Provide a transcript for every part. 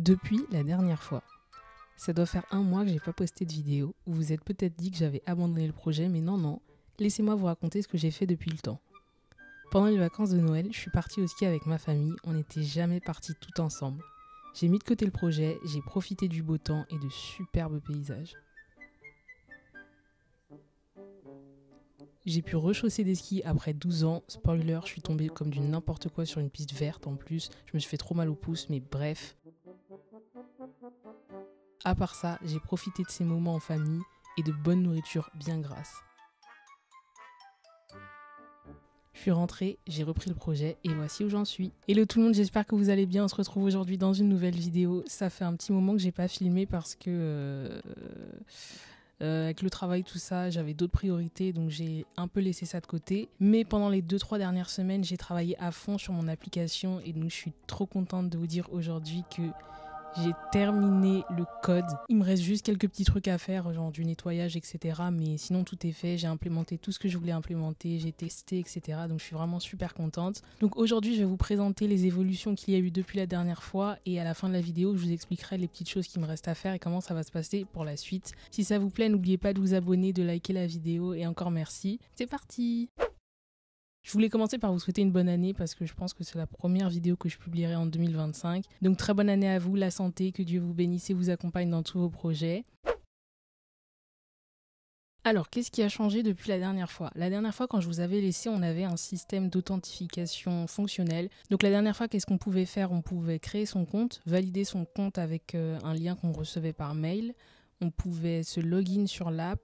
Depuis la dernière fois. Ça doit faire 1 mois que j'ai pas posté de vidéo. Vous vous êtes peut-être dit que j'avais abandonné le projet, mais non. Laissez-moi vous raconter ce que j'ai fait depuis le temps. Pendant les vacances de Noël, je suis partie au ski avec ma famille. On n'était jamais partis tout ensemble. J'ai mis de côté le projet, j'ai profité du beau temps et de superbes paysages. J'ai pu rechausser des skis après 12 ans. Spoiler, je suis tombée comme du n'importe quoi sur une piste verte en plus. Je me suis fait trop mal au pouce, mais bref. À part ça, j'ai profité de ces moments en famille et de bonne nourriture bien grasse. Je suis rentrée, j'ai repris le projet et voici où j'en suis. Hello tout le monde, j'espère que vous allez bien. On se retrouve aujourd'hui dans une nouvelle vidéo. Ça fait un petit moment que j'ai pas filmé parce que avec le travail, tout ça, j'avais d'autres priorités, donc j'ai un peu laissé ça de côté. Mais pendant les 2-3 dernières semaines, j'ai travaillé à fond sur mon application et donc je suis trop contente de vous dire aujourd'hui que j'ai terminé le code. Il me reste juste quelques petits trucs à faire, genre du nettoyage, etc. Mais sinon, tout est fait. J'ai implémenté tout ce que je voulais implémenter. J'ai testé, etc. Donc, je suis vraiment super contente. Donc, aujourd'hui, je vais vous présenter les évolutions qu'il y a eu depuis la dernière fois. Et à la fin de la vidéo, je vous expliquerai les petites choses qui me restent à faire et comment ça va se passer pour la suite. Si ça vous plaît, n'oubliez pas de vous abonner, de liker la vidéo. Et encore merci. C'est parti! Je voulais commencer par vous souhaiter une bonne année parce que je pense que c'est la première vidéo que je publierai en 2025. Donc très bonne année à vous, la santé, que Dieu vous bénisse et vous accompagne dans tous vos projets. Alors, qu'est-ce qui a changé depuis la dernière fois? La dernière fois, quand je vous avais laissé, on avait un système d'authentification fonctionnel. Donc la dernière fois, qu'est-ce qu'on pouvait faire? On pouvait créer son compte, valider son compte avec un lien qu'on recevait par mail. On pouvait se login sur l'app.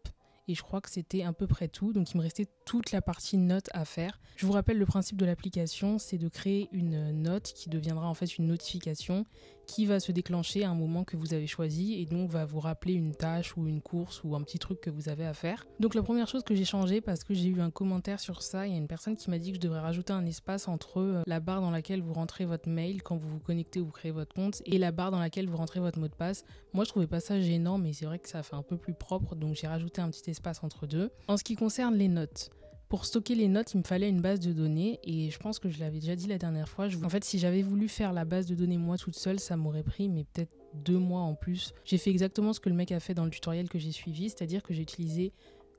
Et je crois que c'était à peu près tout. Donc il me restait toute la partie notes à faire. Je vous rappelle le principe de l'application, c'est de créer une note qui deviendra en fait une notification qui va se déclencher à un moment que vous avez choisi et donc va vous rappeler une tâche ou une course ou un petit truc que vous avez à faire. Donc la première chose que j'ai changé, parce que j'ai eu un commentaire sur ça, il y a une personne qui m'a dit que je devrais rajouter un espace entre la barre dans laquelle vous rentrez votre mail quand vous vous connectez ou vous créez votre compte et la barre dans laquelle vous rentrez votre mot de passe. Moi je trouvais pas ça gênant, mais c'est vrai que ça fait un peu plus propre, donc j'ai rajouté un petit espace entre deux. En ce qui concerne les notes, pour stocker les notes, il me fallait une base de données et je pense que je l'avais déjà dit la dernière fois. En fait, si j'avais voulu faire la base de données moi toute seule, ça m'aurait pris mais peut-être 2 mois en plus. J'ai fait exactement ce que le mec a fait dans le tutoriel que j'ai suivi, c'est-à-dire que j'ai utilisé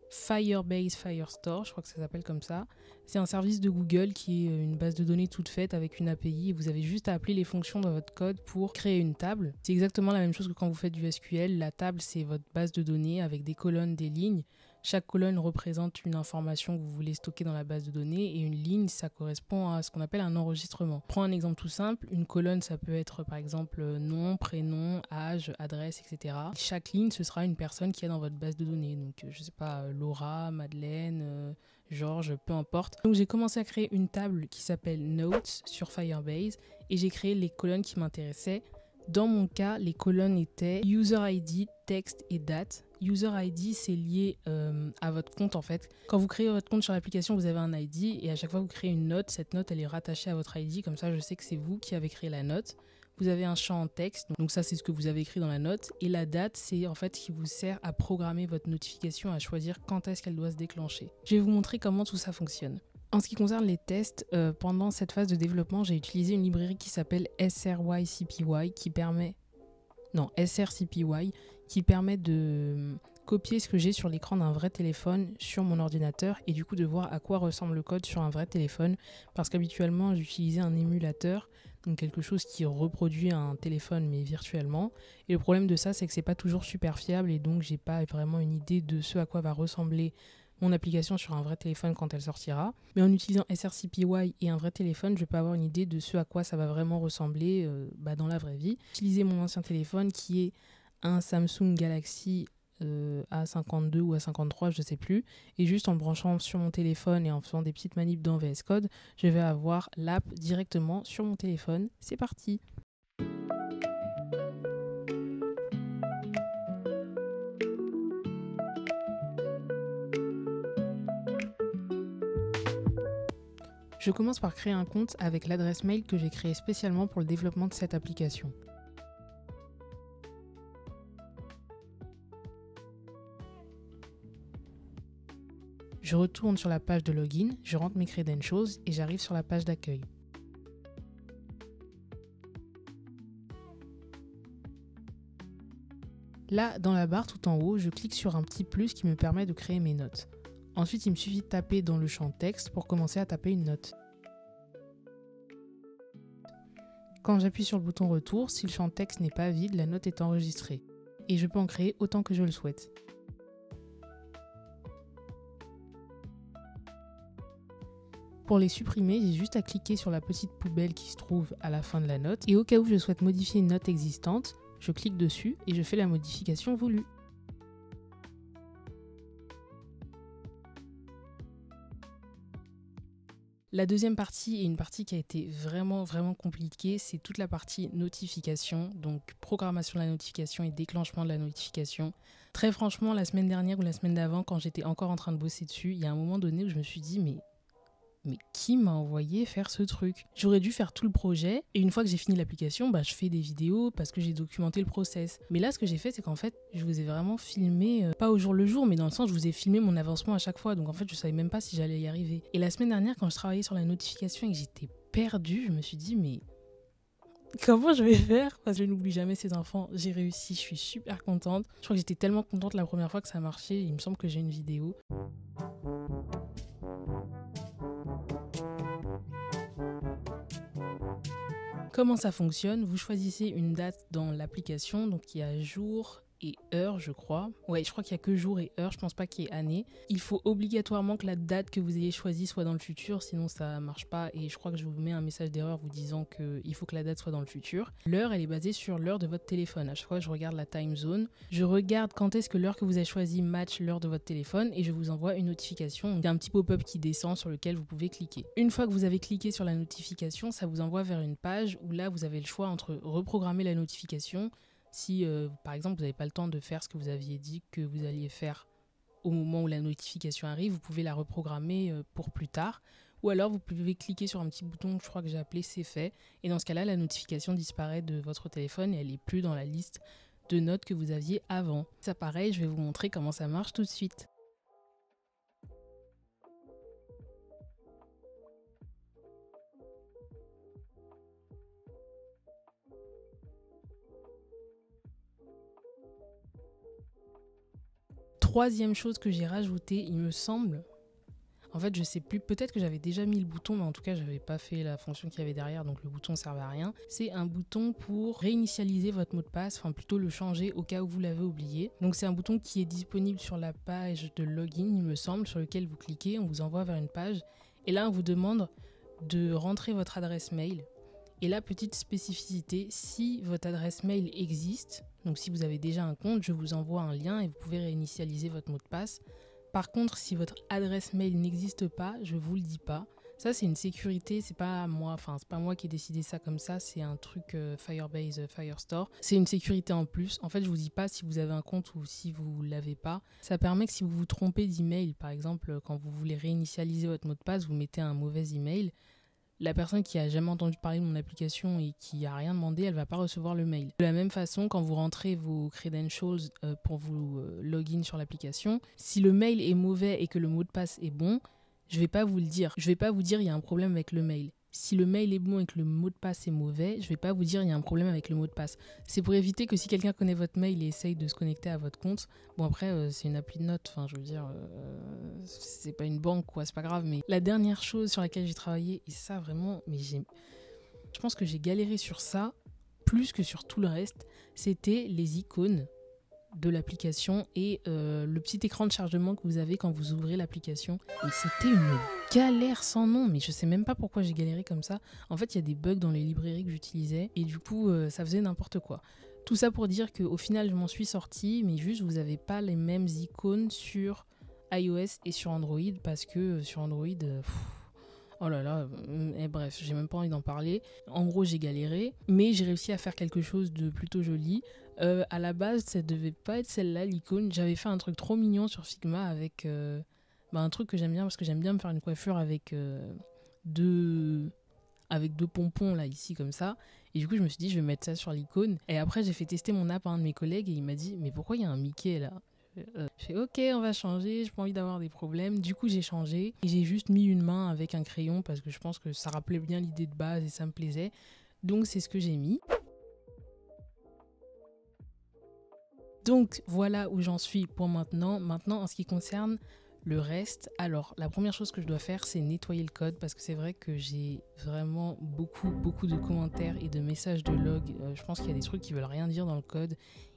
Firebase Firestore, je crois que ça s'appelle comme ça. C'est un service de Google qui est une base de données toute faite avec une API et vous avez juste à appeler les fonctions dans votre code pour créer une table. C'est exactement la même chose que quand vous faites du SQL. La table, c'est votre base de données avec des colonnes, des lignes. Chaque colonne représente une information que vous voulez stocker dans la base de données et une ligne, ça correspond à ce qu'on appelle un enregistrement. Prends un exemple tout simple. Une colonne, ça peut être par exemple nom, prénom, âge, adresse, etc. Chaque ligne, ce sera une personne qui est dans votre base de données. Donc, je sais pas, Laura, Madeleine, Georges, peu importe. Donc, j'ai commencé à créer une table qui s'appelle Notes sur Firebase et j'ai créé les colonnes qui m'intéressaient. Dans mon cas, les colonnes étaient User ID, texte et date. User ID, c'est lié à votre compte en fait. Quand vous créez votre compte sur l'application, vous avez un ID et à chaque fois que vous créez une note, cette note elle est rattachée à votre ID. Comme ça, je sais que c'est vous qui avez créé la note. Vous avez un champ en texte, donc ça c'est ce que vous avez écrit dans la note. Et la date, c'est en fait ce qui vous sert à programmer votre notification, à choisir quand est-ce qu'elle doit se déclencher. Je vais vous montrer comment tout ça fonctionne. En ce qui concerne les tests, pendant cette phase de développement, j'ai utilisé une librairie qui s'appelle SRYCPY qui permet de copier ce que j'ai sur l'écran d'un vrai téléphone sur mon ordinateur et du coup de voir à quoi ressemble le code sur un vrai téléphone parce qu'habituellement j'utilisais un émulateur, donc quelque chose qui reproduit un téléphone mais virtuellement, et le problème de ça c'est que c'est pas toujours super fiable et donc j'ai pas vraiment une idée de ce à quoi va ressembler mon application sur un vrai téléphone quand elle sortira. Mais en utilisant SRCPY et un vrai téléphone, je peux avoir une idée de ce à quoi ça va vraiment ressembler dans la vraie vie. J'ai utilisé mon ancien téléphone qui est un Samsung Galaxy A52 ou A53, je sais plus. Et juste en le branchant sur mon téléphone et en faisant des petites manips dans VS Code, je vais avoir l'app directement sur mon téléphone. C'est parti! Je commence par créer un compte avec l'adresse mail que j'ai créée spécialement pour le développement de cette application. Je retourne sur la page de login, je rentre mes credentials et j'arrive sur la page d'accueil. Là, dans la barre tout en haut, je clique sur un petit plus qui me permet de créer mes notes. Ensuite, il me suffit de taper dans le champ texte pour commencer à taper une note. Quand j'appuie sur le bouton retour, si le champ texte n'est pas vide, la note est enregistrée. Et je peux en créer autant que je le souhaite. Pour les supprimer, j'ai juste à cliquer sur la petite poubelle qui se trouve à la fin de la note. Et au cas où je souhaite modifier une note existante, je clique dessus et je fais la modification voulue. La deuxième partie est une partie qui a été vraiment compliquée, c'est toute la partie notification, donc programmation de la notification et déclenchement de la notification. Très franchement, la semaine dernière ou la semaine d'avant, quand j'étais encore en train de bosser dessus, il y a un moment donné où je me suis dit mais qui m'a envoyé faire ce truc? J'aurais dû faire tout le projet et une fois que j'ai fini l'application, je fais des vidéos parce que j'ai documenté le process. Mais là, ce que j'ai fait, c'est qu'en fait, je vous ai vraiment filmé, pas au jour le jour, mais dans le sens, je vous ai filmé mon avancement à chaque fois. Donc en fait, je savais même pas si j'allais y arriver. Et la semaine dernière, quand je travaillais sur la notification et que j'étais perdue, je me suis dit, mais comment je vais faire? Parce que je n'oublie jamais ces enfants. J'ai réussi, je suis super contente. Je crois que j'étais tellement contente la première fois que ça marchait. Il me semble que j'ai une vidéo. Comment ça fonctionne? Vous choisissez une date dans l'application, donc il y a jour et heure, je crois. Ouais, je crois qu'il y a que jour et heure, je pense pas qu'il y ait année. Il faut obligatoirement que la date que vous ayez choisie soit dans le futur, sinon ça marche pas. Et je crois que je vous mets un message d'erreur vous disant qu'il faut que la date soit dans le futur. L'heure, elle est basée sur l'heure de votre téléphone. À chaque fois, je regarde la time zone. Je regarde quand est-ce que l'heure que vous avez choisie match l'heure de votre téléphone et je vous envoie une notification. Il y a un petit pop-up qui descend sur lequel vous pouvez cliquer. Une fois que vous avez cliqué sur la notification, ça vous envoie vers une page où là, vous avez le choix entre reprogrammer la notification. Si, par exemple, vous n'avez pas le temps de faire ce que vous aviez dit que vous alliez faire au moment où la notification arrive, vous pouvez la reprogrammer pour plus tard. Ou alors, vous pouvez cliquer sur un petit bouton que je crois que j'ai appelé « C'est fait ». Et dans ce cas-là, la notification disparaît de votre téléphone et elle n'est plus dans la liste de notes que vous aviez avant. Ça, pareil, je vais vous montrer comment ça marche tout de suite. Troisième chose que j'ai rajoutée, il me semble, en fait je sais plus, peut-être que j'avais déjà mis le bouton, mais en tout cas j'avais pas fait la fonction qu'il y avait derrière, donc le bouton servait à rien. C'est un bouton pour réinitialiser votre mot de passe, enfin plutôt le changer au cas où vous l'avez oublié. Donc c'est un bouton qui est disponible sur la page de login, il me semble, sur lequel vous cliquez, on vous envoie vers une page, et là on vous demande de rentrer votre adresse mail. Et là, petite spécificité, si votre adresse mail existe, donc si vous avez déjà un compte, je vous envoie un lien et vous pouvez réinitialiser votre mot de passe. Par contre, si votre adresse mail n'existe pas, je vous le dis pas. Ça, c'est une sécurité, c'est pas moi qui ai décidé ça comme ça, c'est un truc Firebase, Firestore. C'est une sécurité en plus. En fait, je vous dis pas si vous avez un compte ou si vous l'avez pas. Ça permet que si vous vous trompez d'email, par exemple, quand vous voulez réinitialiser votre mot de passe, vous mettez un mauvais email. La personne qui a jamais entendu parler de mon application et qui a rien demandé, elle va pas recevoir le mail. De la même façon, quand vous rentrez vos credentials pour vous login sur l'application, si le mail est mauvais et que le mot de passe est bon, je vais pas vous le dire. Je vais pas vous dire il y a un problème avec le mail. Si le mail est bon et que le mot de passe est mauvais, je vais pas vous dire il y a un problème avec le mot de passe. C'est pour éviter que si quelqu'un connaît votre mail et essaye de se connecter à votre compte, bon après c'est une appli de notes, enfin je veux dire c'est pas une banque quoi, c'est pas grave. Mais la dernière chose sur laquelle j'ai travaillé, et ça vraiment, je pense que j'ai galéré sur ça plus que sur tout le reste, c'était les icônes de l'application et le petit écran de chargement que vous avez quand vous ouvrez l'application. Et c'était une galère sans nom, mais je sais même pas pourquoi j'ai galéré comme ça. En fait, il y a des bugs dans les librairies que j'utilisais et du coup, ça faisait n'importe quoi. Tout ça pour dire qu'au final, je m'en suis sortie, mais juste, vous n'avez pas les mêmes icônes sur iOS et sur Android parce que sur Android... oh là là, bref, j'ai même pas envie d'en parler. En gros, j'ai galéré, mais j'ai réussi à faire quelque chose de plutôt joli. À la base, ça devait pas être celle-là, l'icône. J'avais fait un truc trop mignon sur Figma avec un truc que j'aime bien, parce que j'aime bien me faire une coiffure avec deux pompons là, ici, comme ça. Et du coup, je me suis dit, je vais mettre ça sur l'icône. Et après, j'ai fait tester mon app à un de mes collègues et il m'a dit, mais pourquoi il y a un Mickey là ? Je fais ok, on va changer, j'ai pas envie d'avoir des problèmes. Du coup, j'ai changé et j'ai juste mis une main avec un crayon parce que je pense que ça rappelait bien l'idée de base et ça me plaisait. Donc, c'est ce que j'ai mis. Donc voilà où j'en suis pour maintenant. Maintenant, en ce qui concerne le reste, alors la première chose que je dois faire, c'est nettoyer le code parce que c'est vrai que j'ai vraiment beaucoup de commentaires et de messages de log. Je pense qu'il y a des trucs qui veulent rien dire dans le code.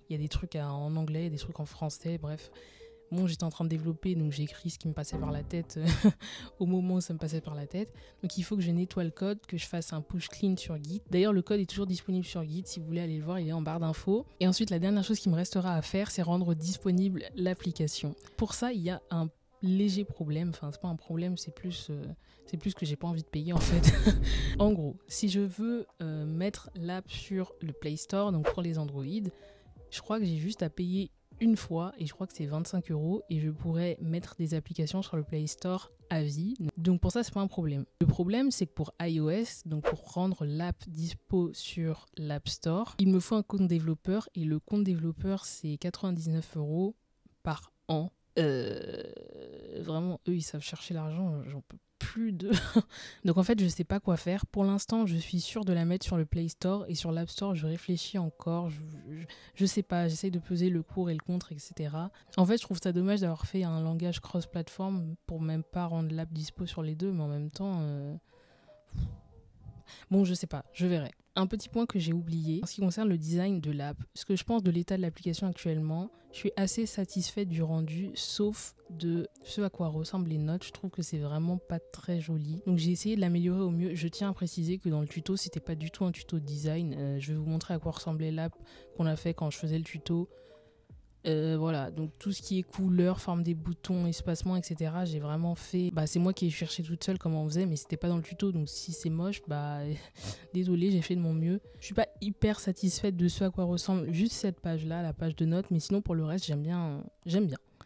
Il y a des trucs en anglais, des trucs en français, bref. Bon, j'étais en train de développer, donc j'ai écrit ce qui me passait par la tête au moment où ça me passait par la tête. Donc il faut que je nettoie le code, que je fasse un push clean sur Git. D'ailleurs, le code est toujours disponible sur Git. Si vous voulez aller le voir, il est en barre d'infos. Et ensuite, la dernière chose qui me restera à faire, c'est rendre disponible l'application. Pour ça, il y a un léger problème. Enfin, c'est pas un problème, c'est plus que j'ai pas envie de payer en fait. En gros, si je veux mettre l'app sur le Play Store, donc pour les Android, je crois que j'ai juste à payer une fois et je crois que c'est 25 € et je pourrais mettre des applications sur le Play Store à vie. Donc pour ça, c'est pas un problème. Le problème, c'est que pour iOS, donc pour rendre l'app dispo sur l'App Store, il me faut un compte développeur et le compte développeur, c'est 99 € par an. Vraiment, eux, ils savent chercher l'argent, j'en peux plus de... Donc en fait, je sais pas quoi faire. Pour l'instant, je suis sûre de la mettre sur le Play Store et sur l'App Store, je réfléchis encore. Je sais pas, j'essaye de peser le pour et le contre, etc. En fait, je trouve ça dommage d'avoir fait un langage cross-platform pour même pas rendre l'app dispo sur les deux, mais en même temps... Bon, je sais pas, je verrai. Un petit point que j'ai oublié, en ce qui concerne le design de l'app, ce que je pense de l'état de l'application actuellement, je suis assez satisfaite du rendu, sauf de ce à quoi ressemblent les notes. Je trouve que c'est vraiment pas très joli. Donc j'ai essayé de l'améliorer au mieux. Je tiens à préciser que dans le tuto, c'était pas du tout un tuto de design. Je vais vous montrer à quoi ressemblait l'app qu'on a fait quand je faisais le tuto. Voilà, donc tout ce qui est couleur, forme des boutons, espacement, etc. J'ai vraiment fait... c'est moi qui ai cherché toute seule comment on faisait, mais c'était pas dans le tuto, donc si c'est moche, désolé, j'ai fait de mon mieux. Je suis pas hyper satisfaite de ce à quoi ressemble juste cette page-là, la page de notes, mais sinon pour le reste, j'aime bien.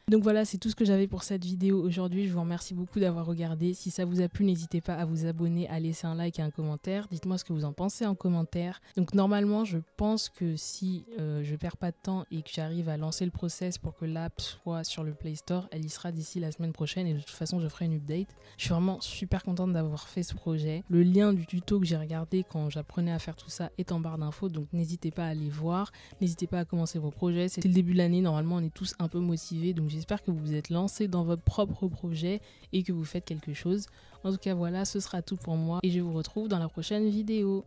Donc voilà, c'est tout ce que j'avais pour cette vidéo aujourd'hui. Je vous remercie beaucoup d'avoir regardé. Si ça vous a plu, n'hésitez pas à vous abonner, à laisser un like et un commentaire. Dites-moi ce que vous en pensez en commentaire. Donc normalement, je pense que si je perds pas de temps et que j'arrive à lancer le process pour que l'app soit sur le Play Store, elle y sera d'ici la semaine prochaine et de toute façon, je ferai une update. Je suis vraiment super contente d'avoir fait ce projet. Le lien du tuto que j'ai regardé quand j'apprenais à faire tout ça est en barre d'infos, donc n'hésitez pas à aller voir. N'hésitez pas à commencer vos projets. C'est le début de l'année, normalement on est tous un peu motivés, donc j'espère que vous vous êtes lancé dans votre propre projet et que vous faites quelque chose. En tout cas voilà, ce sera tout pour moi et je vous retrouve dans la prochaine vidéo.